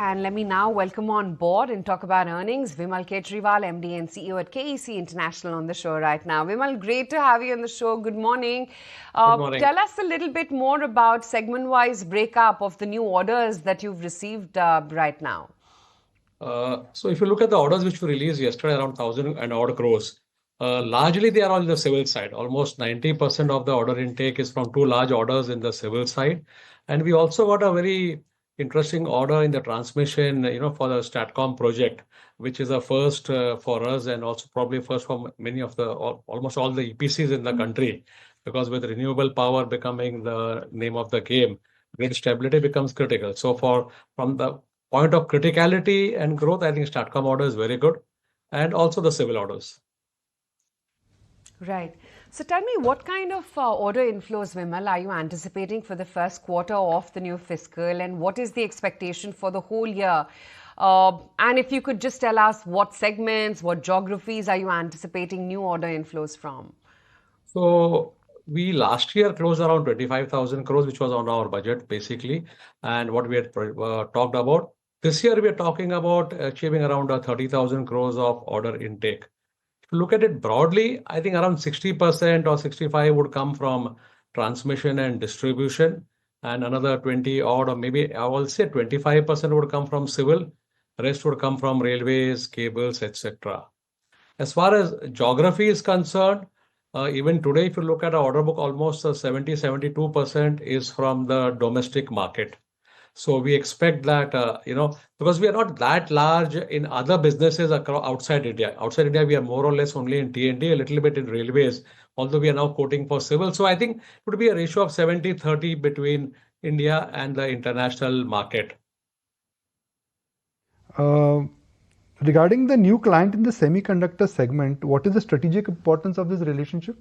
And let me now welcome on board and talk about earnings, Vimal Kejriwal, MD and CEO at KEC International on the show right now. Vimal, great to have you on the show. Good morning. Good morning. Tell us a little bit more about segment-wise breakup of the new orders that you've received right now. So if you look at the orders which were released yesterday, around 1,000 and odd crores, largely they are on the civil side. Almost 90% of the order intake is from two large orders in the civil side. And we also got a very interesting order in the transmission, for the STATCOM project, which is a first for us and also probably first for many of almost all the EPCs in the country, because with renewable power becoming the name of the game, grid stability becomes critical. So from the point of criticality and growth, I think STATCOM order is very good, and also the civil orders. Right. So tell me, what kind of order inflows, Vimal, are you anticipating for the first quarter of the new fiscal, and what is the expectation for the whole year? And if you could just tell us what segments, what geographies are you anticipating new order inflows from? So we last year closed around 25,000 crores, which was on our budget basically, and what we had talked about. This year we are talking about achieving around 30,000 crores of order intake. If you look at it broadly, I think around 60% or 65 would come from transmission and distribution, and another 20 odd, or maybe I will say 25% would come from civil, rest would come from railways, cables, etc. As far as geography is concerned, even today, if you look at our order book, almost 72% is from the domestic market. So we expect that, because we are not that large in other businesses outside India. Outside India, we are more or less only in T&D, a little bit in railways, although we are now quoting for civil. So I think it would be a ratio of 70-30 between India and the international market. Regarding the new client in the semiconductor segment, what is the strategic importance of this relationship?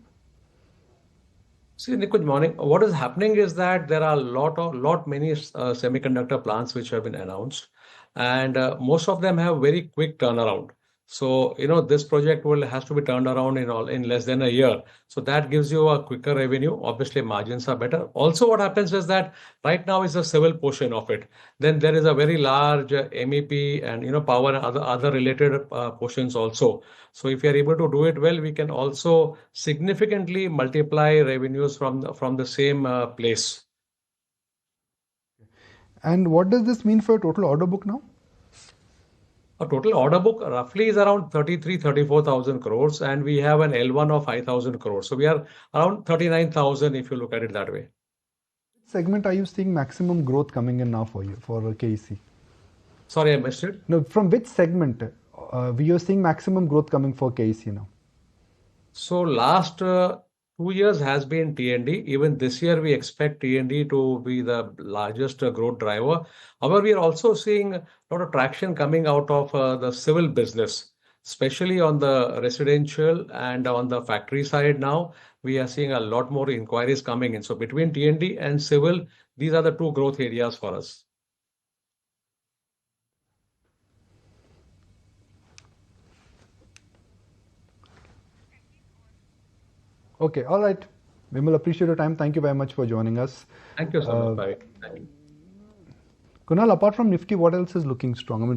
See, Nick, good morning. What is happening is that there are many semiconductor plants which have been announced, and most of them have very quick turnaround. So, this project has to be turned around in less than a year. So that gives you a quicker revenue. Obviously, margins are better. Also, what happens is that right now is a civil portion of it. Then there is a very large MEP and power and other related portions also. So if you are able to do it well, we can also significantly multiply revenues from the same place. And what does this mean for your total order book now? Our total order book roughly is around 34,000 crores, and we have an L1 of 5,000 crores. So we are around 39,000 if you look at it that way. Which segment are you seeing maximum growth coming in now for you, for KEC? Sorry, I missed it. No, from which segment we are seeing maximum growth coming for KEC now? So last 2 years has been T&D. Even this year, we expect T&D to be the largest growth driver. However, we are also seeing a lot of traction coming out of the civil business, especially on the residential and on the factory side now. We are seeing a lot more inquiries coming in. So between T&D and civil, these are the two growth areas for us. Okay, all right. Vimal, appreciate your time. Thank you very much for joining us. Thank you so much. Bye. Thank you. Kunal, apart from Nifty, what else is looking strong? I mean,